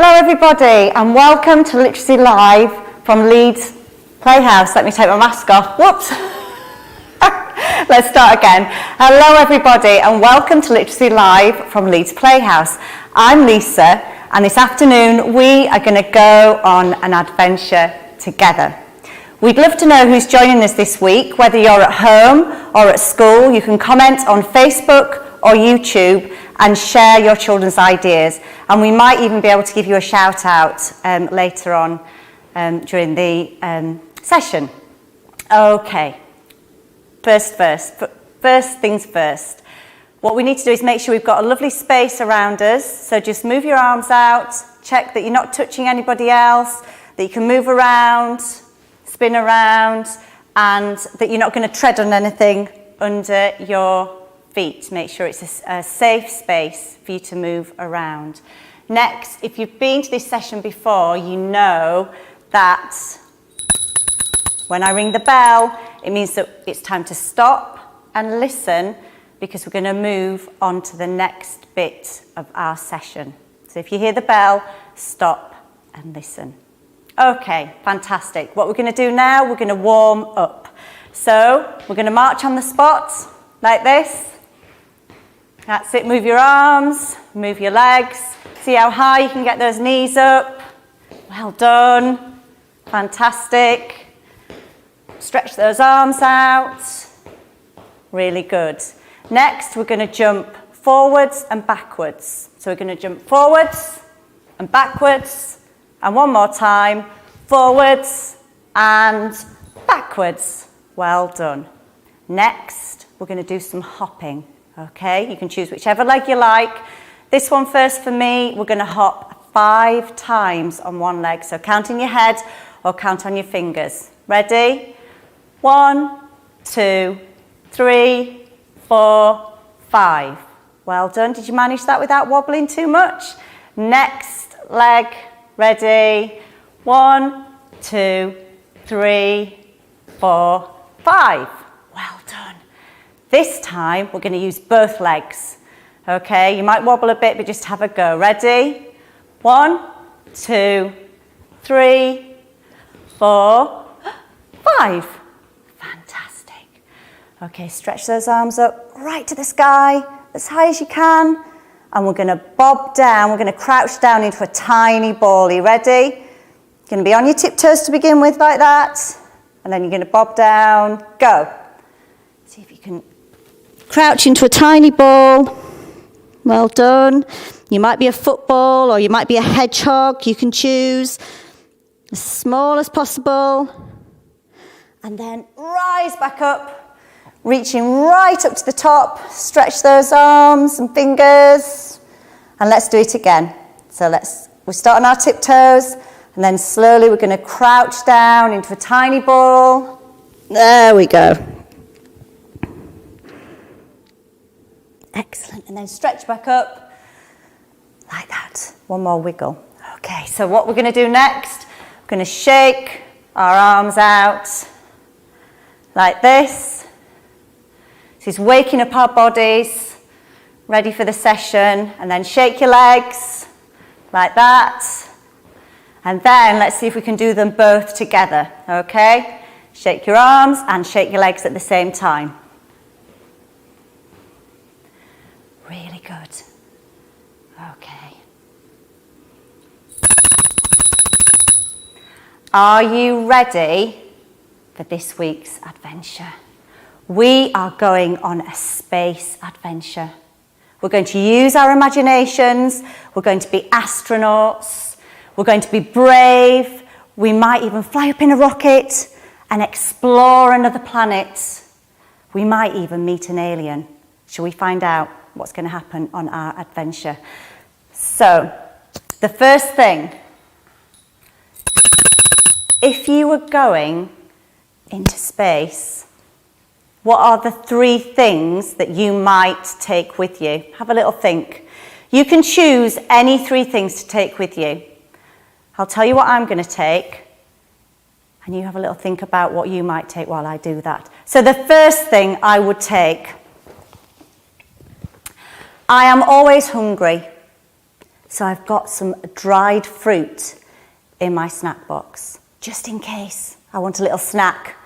Hello everybody and welcome to Literacy Live from Leeds Playhouse. Let me take my mask off. Whoops. Let's start again. Hello everybody and welcome to Literacy Live from Leeds Playhouse. I'm Lisa and this afternoon we are going to go on an adventure together. We'd love to know who's joining us this week, whether you're at home or at school. You can comment on Facebook or YouTube and share your children's ideas, and we might even be able to give you a shout out later on during the session. Okay, first things first. What we need to do is make sure we've got a lovely space around us, so just move your arms out, check that you're not touching anybody else, that you can move around, spin around, and that you're not going to tread on anything under your feet. Make sure it's a safe space for you to move around. Next, if you've been to this session before, you know that when I ring the bell, it means that it's time to stop and listen, because we're going to move on to the next bit of our session. So if you hear the bell, stop and listen. Okay, fantastic. What we're going to do now, we're going to warm up. So we're going to march on the spot like this. That's it. Move your arms, move your legs. See how high you can get those knees up. Well done. Fantastic. Stretch those arms out. Really good. Next, we're going to jump forwards and backwards. So we're going to jump forwards and backwards. And one more time, forwards and backwards. Well done. Next, we're going to do some hopping. Okay, you can choose whichever leg you like. This one first for me, we're going to hop 5 times on one leg. So count in your head or count on your fingers. Ready? 1, 2, 3, 4, 5. Well done. Did you manage that without wobbling too much? Next leg. Ready? 1, 2, 3, 4, 5. Well done. This time, we're going to use both legs. Okay, you might wobble a bit, but just have a go. Ready? 1, 2, 3, 4, 5. Fantastic. Okay, stretch those arms up right to the sky, as high as you can. And we're going to bob down. We're going to crouch down into a tiny ball. Are you ready? You're going to be on your tiptoes to begin with, like that. And then you're going to bob down. Go. See if you can crouch into a tiny ball. Well done. You might be a football or you might be a hedgehog. You can choose as small as possible. And then rise back up, reaching right up to the top. Stretch those arms and fingers. And let's do it again. So we'll start on our tiptoes. And then slowly we're going to crouch down into a tiny ball. There we go. Excellent. And then stretch back up like that. One more wiggle. Okay, so what we're going to do next, we're going to shake our arms out like this. This is waking up our bodies, ready for the session. And then shake your legs like that. And then let's see if we can do them both together. Okay? Shake your arms and shake your legs at the same time. Really good. Okay. Are you ready for this week's adventure? We are going on a space adventure. We're going to use our imaginations. We're going to be astronauts. We're going to be brave. We might even fly up in a rocket and explore another planet. We might even meet an alien. Shall we find out what's going to happen on our adventure? So, the first thing, if you were going into space, what are the 3 things that you might take with you? Have a little think. You can choose any 3 things to take with you. I'll tell you what I'm going to take, and you have a little think about what you might take while I do that. So the first thing I would take, I am always hungry. So I've got some dried fruit in my snack box, just in case I want a little snack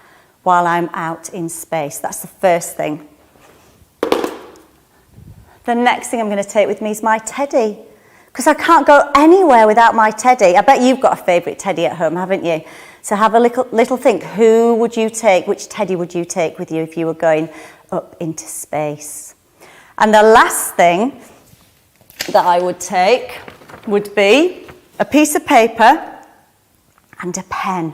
while I'm out in space. That's the first thing. The next thing I'm going to take with me is my teddy, because I can't go anywhere without my teddy. I bet you've got a favourite teddy at home, haven't you? So have a little think. Who would you take? Which teddy would you take with you if you were going up into space? And the last thing that I would take would be a piece of paper and a pen,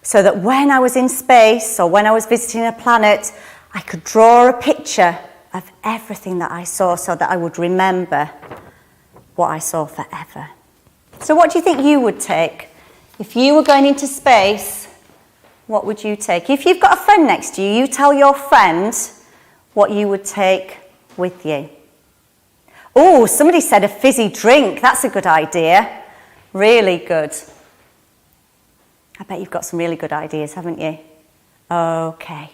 so that when I was in space or when I was visiting a planet, I could draw a picture of everything that I saw, so that I would remember what I saw forever. So what do you think you would take? If you were going into space, what would you take? If you've got a friend next to you, you tell your friend what you would take with you. Oh, somebody said a fizzy drink. That's a good idea. Really good. I bet you've got some really good ideas, haven't you? Okay,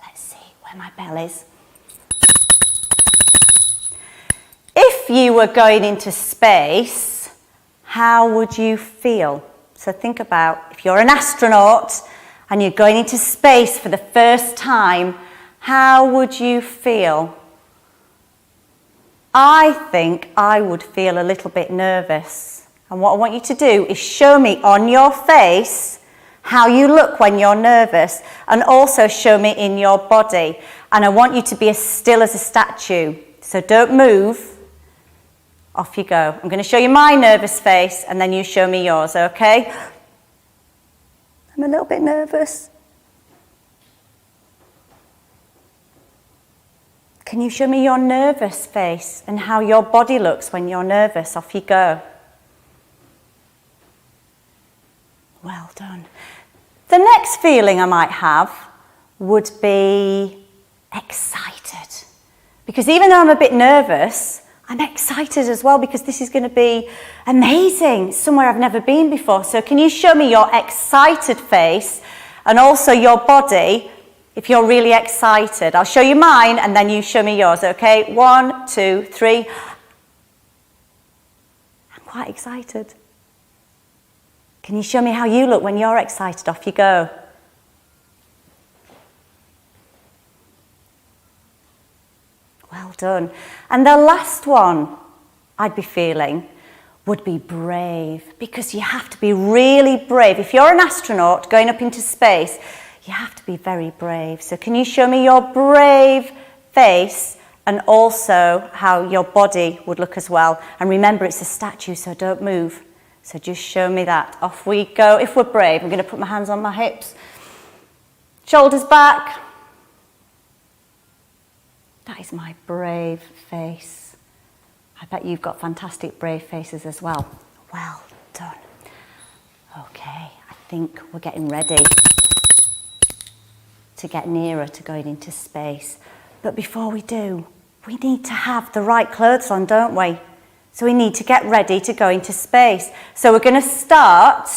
let's see where my bell is. If you were going into space, how would you feel? So think about, if you're an astronaut and you're going into space for the first time, how would you feel? I think I would feel a little bit nervous. And what I want you to do is show me on your face how you look when you're nervous, and also show me in your body. And I want you to be as still as a statue. So don't move. Off you go. I'm going to show you my nervous face, and then you show me yours, okay? I'm a little bit nervous. Can you show me your nervous face and how your body looks when you're nervous? Off you go. Well done. The next feeling I might have would be excited. Because even though I'm a bit nervous, I'm excited as well, because this is going to be amazing. It's somewhere I've never been before. So can you show me your excited face and also your body if you're really excited? I'll show you mine and then you show me yours, okay? 1, 2, 3. I'm quite excited. Can you show me how you look when you're excited? Off you go. Well done. And the last one I'd be feeling would be brave, because you have to be really brave. If you're an astronaut going up into space, you have to be very brave. So can you show me your brave face and also how your body would look as well? And remember, it's a statue, so don't move. So just show me that. Off we go. If we're brave, I'm going to put my hands on my hips. Shoulders back. That is my brave face. I bet you've got fantastic brave faces as well. Well done. Okay, I think we're getting ready to get nearer to going into space. But before we do, we need to have the right clothes on, don't we? So we need to get ready to go into space. So we're going to start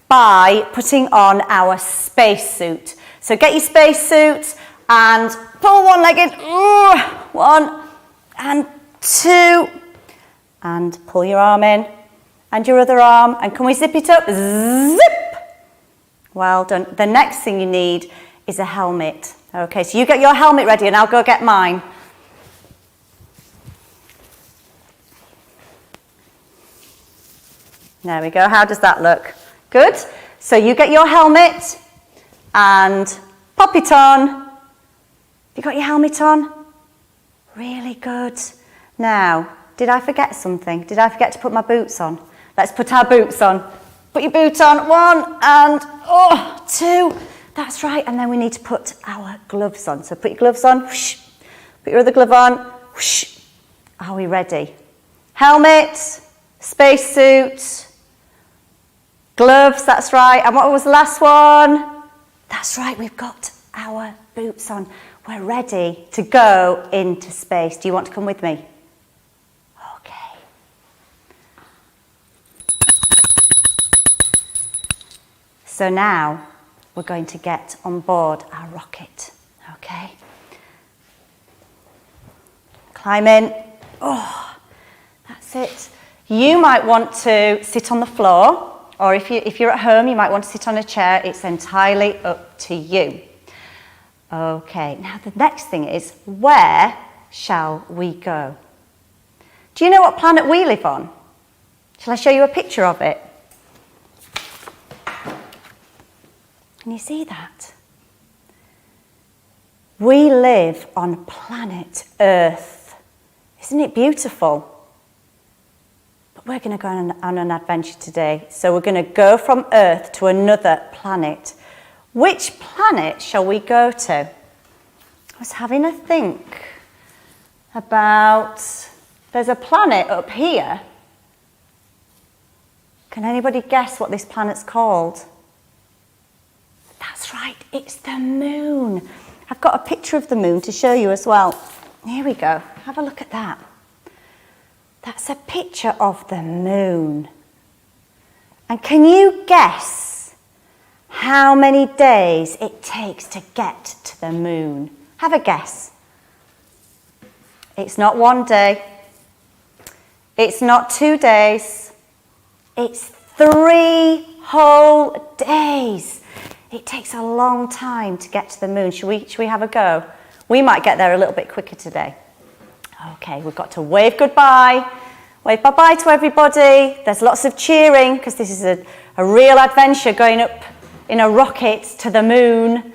by putting on our spacesuit. So get your spacesuit and pull one leg in. 1 and 2. And pull your arm in. And your other arm. And can we zip it up? Zip! Well done. The next thing you need is a helmet. Okay, so you get your helmet ready and I'll go get mine. There we go. How does that look? Good. So you get your helmet and pop it on. You got your helmet on? Really good. Now, did I forget something? Did I forget to put my boots on? Let's put our boots on. Put your boot on. 1 and 2. That's right. And then we need to put our gloves on. So put your gloves on. Whoosh. Put your other glove on. Whoosh. Are we ready? Helmet, spacesuit, gloves, that's right. And what was the last one? That's right, we've got our boots on. We're ready to go into space. Do you want to come with me? Okay. So now we're going to get on board our rocket. Okay. Climb in. Oh, that's it. You might want to sit on the floor, or if you're at home, you might want to sit on a chair. It's entirely up to you. Okay, now the next thing is, where shall we go? Do you know what planet we live on? Shall I show you a picture of it? Can you see that? We live on planet Earth. Isn't it beautiful? But we're going to go on an adventure today. So we're going to go from Earth to another planet. Which planet shall we go to? I was having a think about, there's a planet up here. Can anybody guess what this planet's called? That's right, it's the moon. I've got a picture of the moon to show you as well. Here we go, have a look at that. That's a picture of the moon. And can you guess how many days it takes to get to the moon? Have a guess. It's not 1 day. It's not 2 days. It's 3 whole days. It takes a long time to get to the moon. Should we have a go? We might get there a little bit quicker today. Okay, we've got to wave goodbye. Wave bye-bye to everybody. There's lots of cheering because this is a real adventure going up in a rocket to the moon.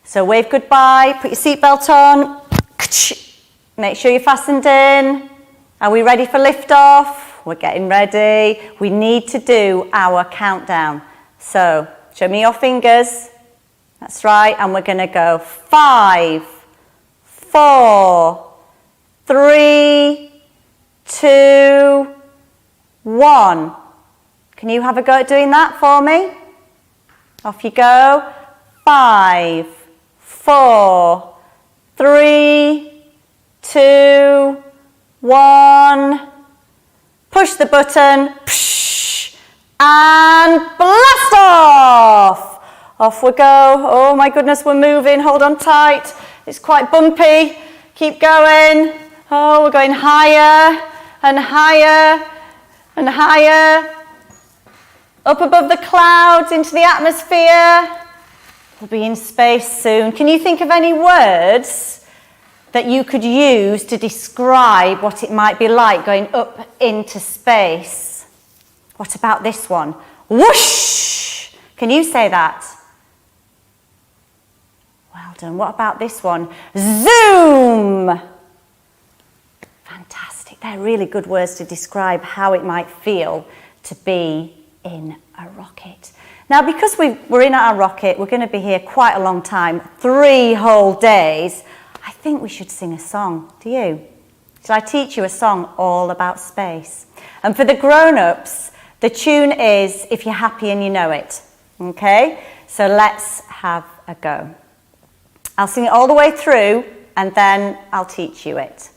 So wave goodbye, put your seatbelt on. Make sure you're fastened in. Are we ready for liftoff? We're getting ready. We need to do our countdown. So show me your fingers. That's right. And we're going to go 5, 4, 3, 2, 1. Can you have a go at doing that for me? Off you go. 5, 4, 3, 2, 1. Push the button. And blast off. Off we go. Oh my goodness, we're moving. Hold on tight. It's quite bumpy. Keep going. Oh, we're going higher and higher and higher. Up above the clouds, into the atmosphere. We'll be in space soon. Can you think of any words that you could use to describe what it might be like going up into space? What about this one? Whoosh! Can you say that? Well done. What about this one? Zoom! Fantastic. They're really good words to describe how it might feel to be in a rocket. Now, because we're in our rocket, we're going to be here quite a long time, 3 whole days. I think we should sing a song. Do you? Shall I teach you a song all about space? And for the grown-ups, the tune is If You're Happy and You Know It. Okay? So let's have a go. I'll sing it all the way through, and then I'll teach you it.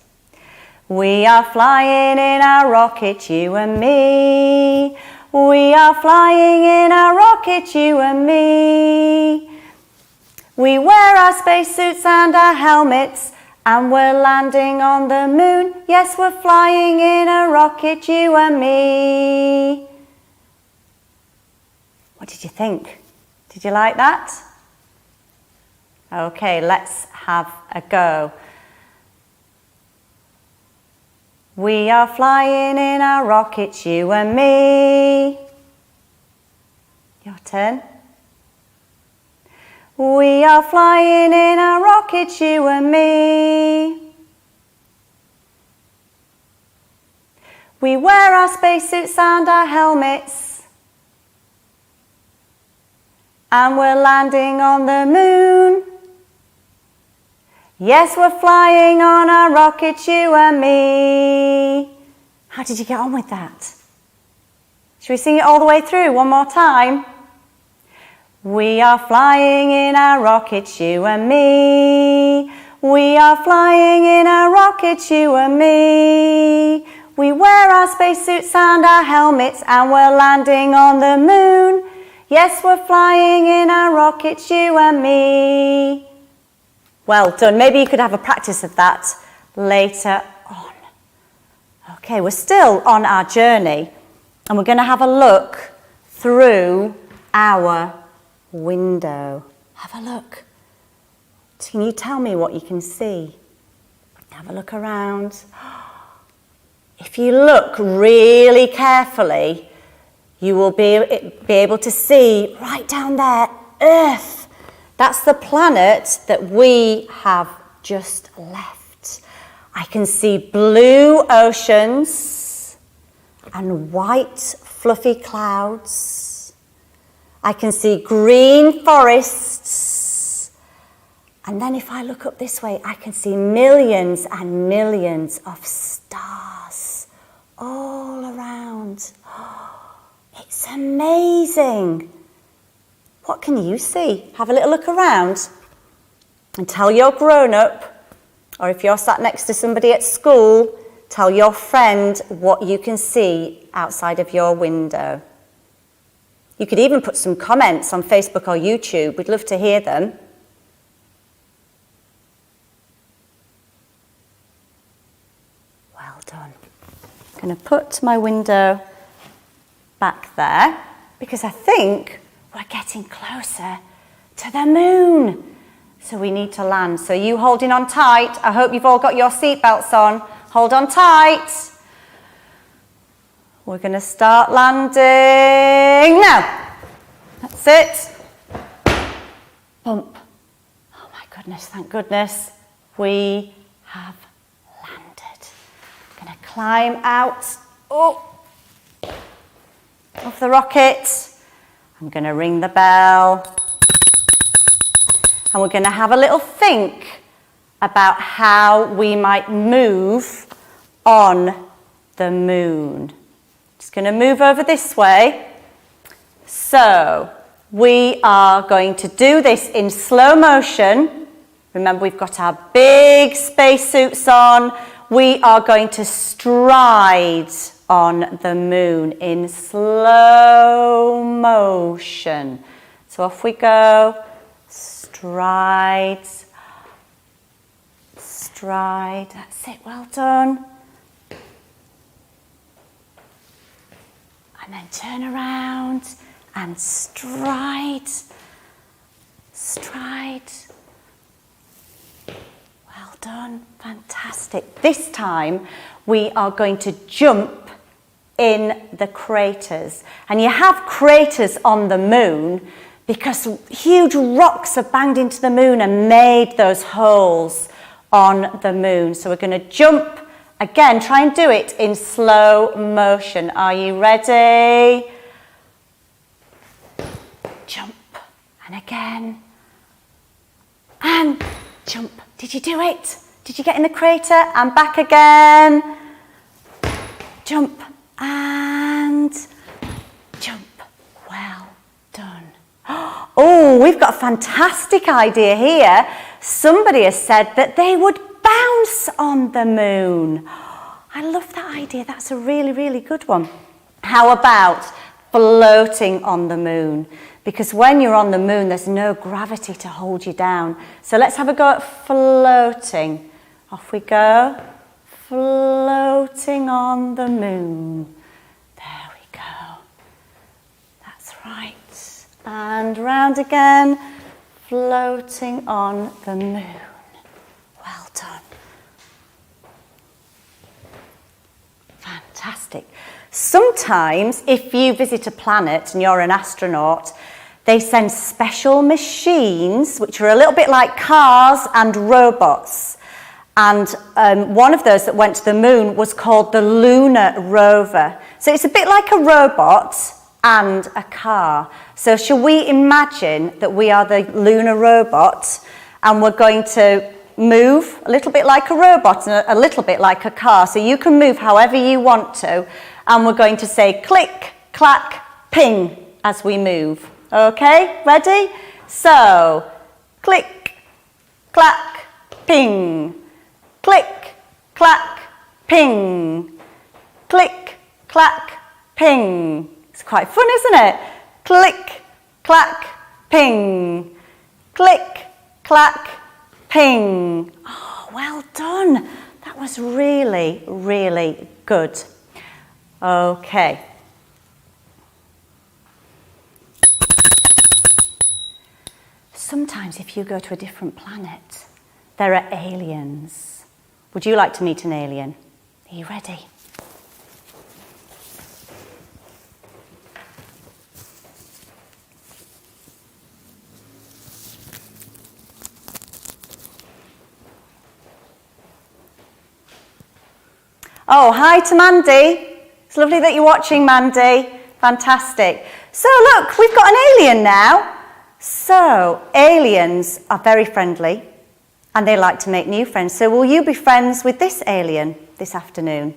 We are flying in our rocket, you and me. We are flying in our rocket, you and me. We wear our spacesuits and our helmets, and we're landing on the moon. Yes, we're flying in a rocket, you and me. What did you think? Did you like that? Okay, let's have a go. We are flying in our rocket, you and me. Your turn. We are flying in our rocket, you and me. We wear our spacesuits and our helmets, and we're landing on the moon. Yes, we're flying on our rocket, you and me. How did you get on with that? Should we sing it all the way through one more time? We are flying in our rocket, you and me. We are flying in our rocket, you and me. We wear our spacesuits and our helmets, and we're landing on the moon. Yes, we're flying in our rocket, you and me. Well done. Maybe you could have a practice of that later on. Okay, we're still on our journey and we're going to have a look through our window. Have a look. Can you tell me what you can see? Have a look around. If you look really carefully, you will be able to see right down there, Earth. That's the planet that we have just left. I can see blue oceans and white fluffy clouds. I can see green forests. And then if I look up this way, I can see millions and millions of stars all around. It's amazing. What can you see? Have a little look around and tell your grown-up, or if you're sat next to somebody at school, tell your friend what you can see outside of your window. You could even put some comments on Facebook or YouTube. We'd love to hear them. Well done. I'm going to put my window back there because I think we're getting closer to the moon. So we need to land. So you holding on tight. I hope you've all got your seatbelts on. Hold on tight. We're going to start landing now. That's it. Bump. Oh my goodness, thank goodness. We have landed. I'm going to climb out of the rocket. I'm going to ring the bell. And we're going to have a little think about how we might move on the moon. Just going to move over this way. So we are going to do this in slow motion. Remember, we've got our big spacesuits on. We are going to stride on the moon in slow motion. So off we go. Stride, stride, that's it, well done. And then turn around and stride, stride. Well done, fantastic. This time we are going to jump in the craters. And you have craters on the moon because huge rocks have banged into the moon and made those holes on the moon. So we're going to jump again, try and do it in slow motion. Are you ready? Jump, and again, and jump. Did you do it? Did you get in the crater? And back again. Jump, and jump. Well done. Oh, we've got a fantastic idea here. Somebody has said that they would bounce on the moon. I love that idea. That's a really, really good one. How about floating on the moon? Because when you're on the moon, there's no gravity to hold you down. So let's have a go at floating. Off we go. Floating on the moon. There we go. That's right. And round again, floating on the moon. Well done. Fantastic. Sometimes, if you visit a planet and you're an astronaut, they send special machines, which are a little bit like cars and robots. And one of those that went to the moon was called the Lunar Rover. So it's a bit like a robot and a car. So shall we imagine that we are the lunar robot and we're going to move a little bit like a robot and a little bit like a car. So you can move however you want to. And we're going to say click, clack, ping as we move. Okay, ready? So, click, clack, ping. Click, clack, ping. Click, clack, ping. It's quite fun, isn't it? Click, clack, ping. Click, clack, ping. Oh, well done. That was really, really Good. Okay. Sometimes if you go to a different planet, there are aliens. Would you like to meet an alien? Are you ready? Oh, hi to Mandy. It's lovely that you're watching, Mandy. Fantastic. So look, we've got an alien now. So aliens are very friendly and they like to make new friends. So will you be friends with this alien this afternoon?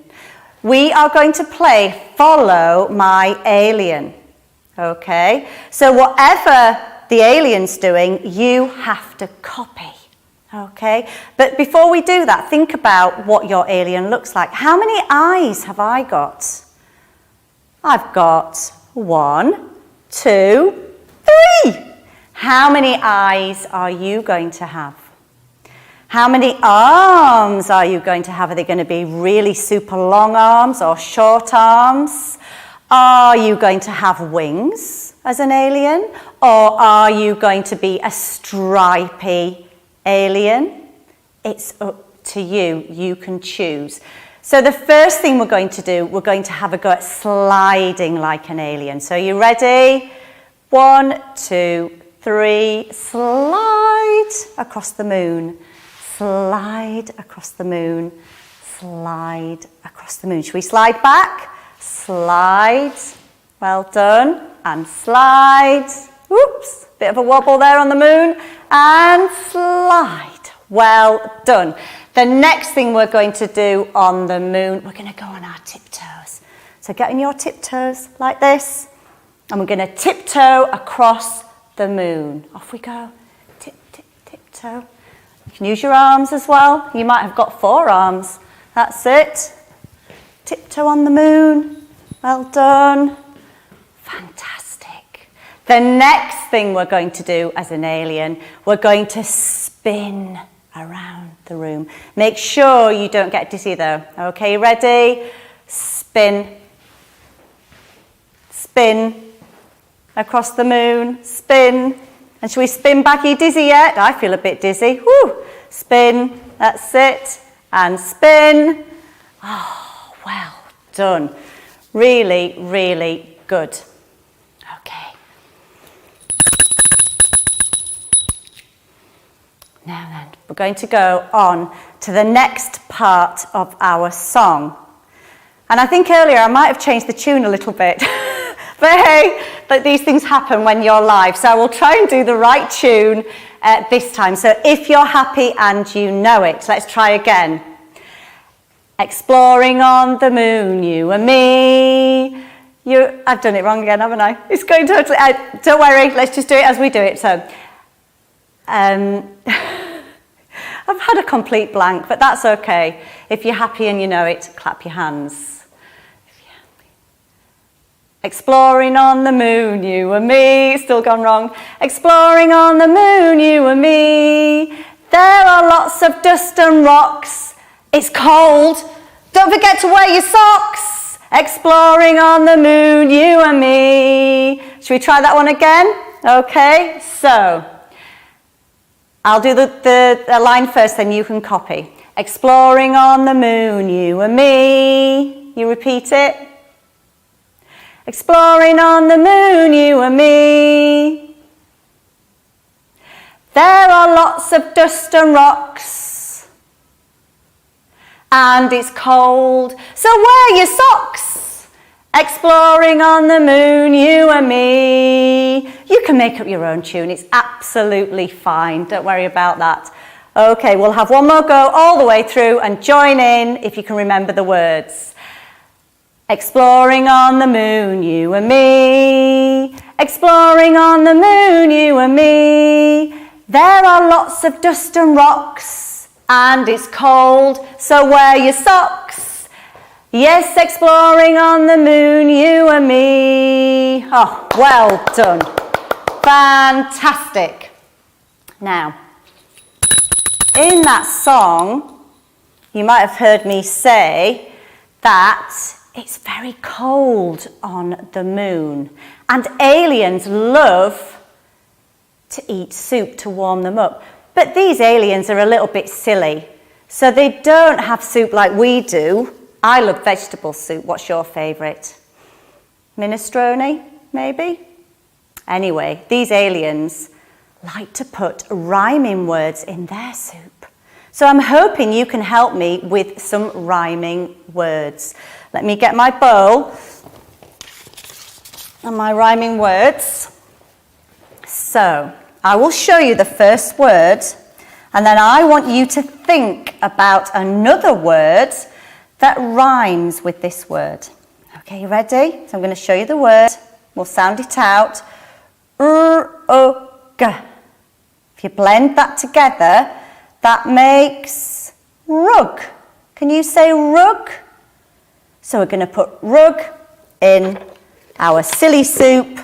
We are going to play Follow My Alien. Okay? So whatever the alien's doing, you have to copy. Okay, but before we do that, think about what your alien looks like. How many eyes have I got? I've got 1, 2, 3. How many eyes are you going to have? How many arms are you going to have? Are they going to be really super long arms or short arms? Are you going to have wings as an alien? Or are you going to be a stripy alien? It's up to you. You can choose. So the first thing we're going to do, we're going to have a go at sliding like an alien. So are you ready? 1, 2, 3. Slide across the moon. Slide across the moon. Slide across the moon. Should we slide back? Slide. Well done. And slide. Whoops. Bit of a wobble there on the moon. And slide. Well done. The next thing we're going to do on the moon, we're going to go on our tiptoes. So get on your tiptoes like this. And we're going to tiptoe across the moon. Off we go. Tip, tip, tiptoe. You can use your arms as well. You might have got 4 arms. That's it. Tiptoe on the moon. Well done. Fantastic. The next thing we're going to do as an alien, we're going to spin around the room. Make sure you don't get dizzy though. Okay, ready? Spin. Spin. Across the moon. Spin. And should we spin back? Are you dizzy yet? I feel a bit dizzy. Woo! Spin. That's it. And spin. Oh, well done. Really, really good. Okay. Now then, we're going to go on to the next part of our song. And I think earlier I might have changed the tune a little bit. But hey, but these things happen when you're live. So I will try and do the right tune this time. So if you're happy and you know it, let's try again. Exploring on the moon, you and me. I've done it wrong again, haven't I? It's going totally... don't worry, let's just do it as we do it. So... I've had a complete blank, but that's okay. If you're happy and you know it, clap your hands. If you're happy. Exploring on the moon, you and me. Still gone wrong. Exploring on the moon, you and me. There are lots of dust and rocks. It's cold. Don't forget to wear your socks. Exploring on the moon, you and me. Should we try that one again? Okay, so... I'll do the line first, then you can copy. Exploring on the moon, you and me. You repeat it. Exploring on the moon, you and me. There are lots of dust and rocks. And it's cold, so wear your socks. Exploring on the moon, you and me. You can make up your own tune. It's absolutely fine. Don't worry about that. Okay, we'll have one more go all the way through and join in if you can remember the words. Exploring on the moon, you and me. Exploring on the moon, you and me. There are lots of dust and rocks. And it's cold, so wear your socks. Yes, exploring on the moon, you and me. Oh, well done. Fantastic. Now, in that song, you might have heard me say that it's very cold on the moon and aliens love to eat soup to warm them up. But these aliens are a little bit silly, so they don't have soup like we do. I love vegetable soup. What's your favourite? Minestrone, maybe? Anyway, these aliens like to put rhyming words in their soup. So I'm hoping you can help me with some rhyming words. Let me get my bowl and my rhyming words. So I will show you the first word, and then I want you to think about another word that rhymes with this word. Okay, you ready? So I'm going to show you the word. We'll sound it out. R-O-G. If you blend that together, that makes rug. Can you say rug? So we're going to put rug in our silly soup.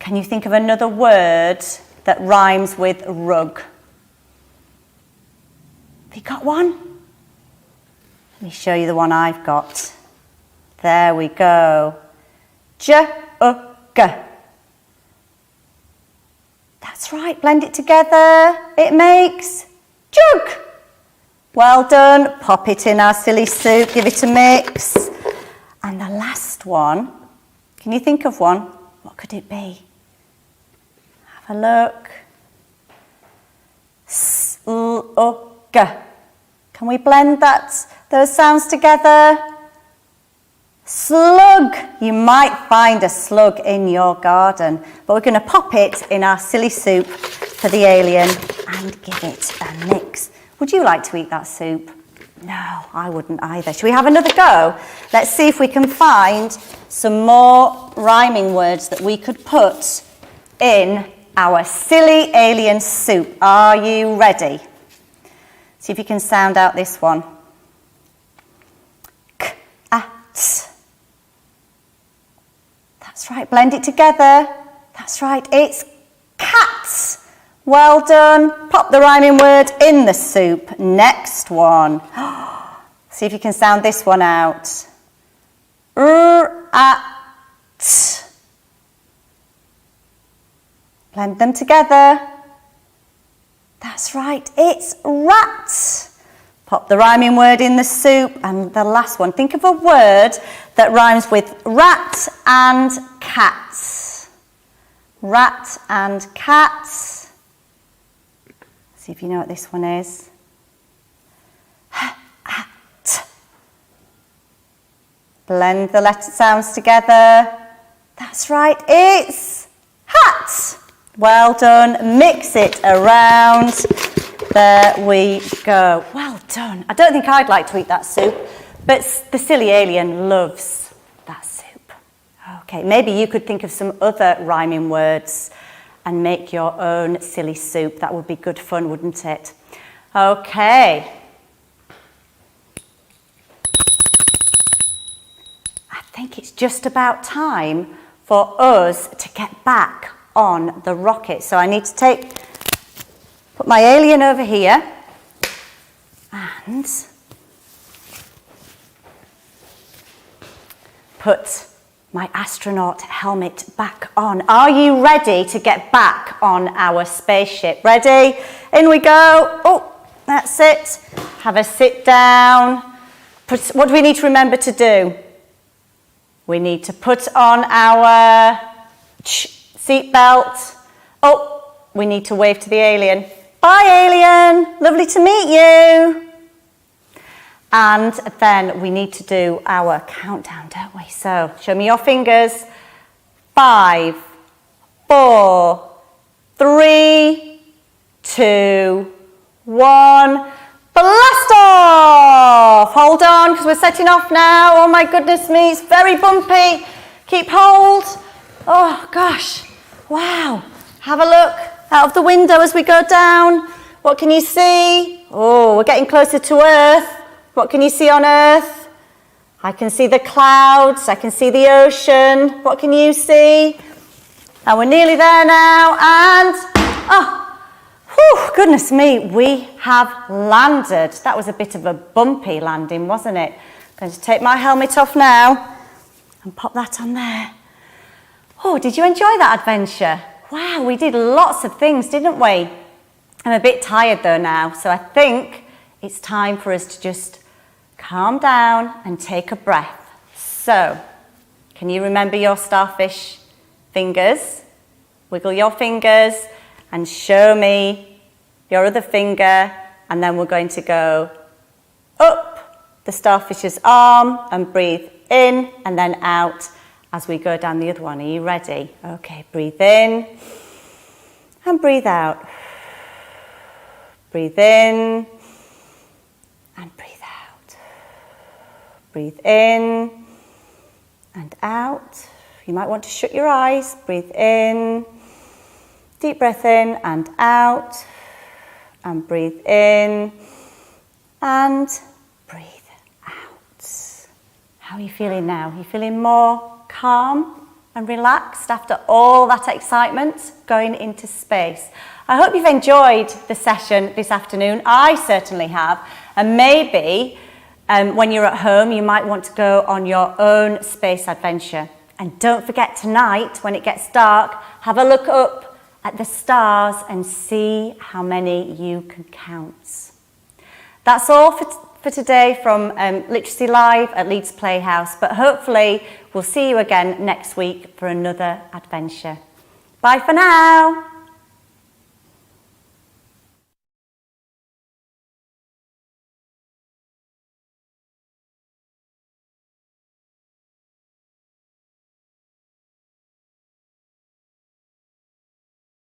Can you think of another word that rhymes with rug? Have you got one? Let me show you the one I've got. There we go. J-U-G. That's right, blend it together. It makes jug. Well done. Pop it in our silly soup, give it a mix. And the last one, can you think of one? What could it be? Have a look. S-L-U-G. Can we blend those sounds together? Slug. You might find a slug in your garden, but we're going to pop it in our silly soup for the alien and give it a mix. Would you like to eat that soup? No, I wouldn't either. Shall we have another go? Let's see if we can find some more rhyming words that we could put in our silly alien soup. Are you ready? See if you can sound out this one. K-at. That's right, blend it together. That's right, it's cat. Well done. Pop the rhyming word in the soup. Next one. See if you can sound this one out. R-at. Blend them together. That's right, it's rat. Pop the rhyming word in the soup. And the last one, think of a word that rhymes with rat and cat. Rat and cat. See if you know what this one is. Hat. Blend the letter sounds together. That's right, it's hat. Well done. Mix it around. There we go. Well done. I don't think I'd like to eat that soup, but the silly alien loves that soup. Okay, maybe you could think of some other rhyming words and make your own silly soup. That would be good fun, wouldn't it? Okay. I think it's just about time for us to get back on the rocket. So I need to put my alien over here and put my astronaut helmet back on. Are you ready to get back on our spaceship? Ready? In we go. Oh, that's it. Have a sit down. What do we need to remember to do? We need to put on our seat belt. Oh, we need to wave to the alien. Bye, alien. Lovely to meet you. And then we need to do our countdown, don't we? So, show me your fingers. 5, 4, 3, 2, 1. Blast off! Hold on, because we're setting off now. Oh my goodness me, it's very bumpy. Keep hold. Oh gosh. Wow. Have a look out of the window as we go down. What can you see? Oh, we're getting closer to Earth. What can you see on Earth? I can see the clouds. I can see the ocean. What can you see? And we're nearly there now. And, goodness me, we have landed. That was a bit of a bumpy landing, wasn't it? I'm going to take my helmet off now and pop that on there. Oh, did you enjoy that adventure? Wow, we did lots of things, didn't we? I'm a bit tired though now, so I think it's time for us to just calm down and take a breath. So, can you remember your starfish fingers? Wiggle your fingers and show me your other finger, and then we're going to go up the starfish's arm and breathe in and then out as we go down the other one. Are you ready? Okay, breathe in and breathe out. Breathe in and breathe out. Breathe in and out. You might want to shut your eyes. Breathe in. Deep breath in and out. And breathe in and breathe out. How are you feeling now? Are you feeling more calm and relaxed after all that excitement going into space? I hope you've enjoyed the session this afternoon. I certainly have. And maybe when you're at home, you might want to go on your own space adventure. And don't forget tonight, when it gets dark, have a look up at the stars and see how many you can count. That's all for today from Literacy Live at Leeds Playhouse, but hopefully we'll see you again next week for another adventure. Bye for now.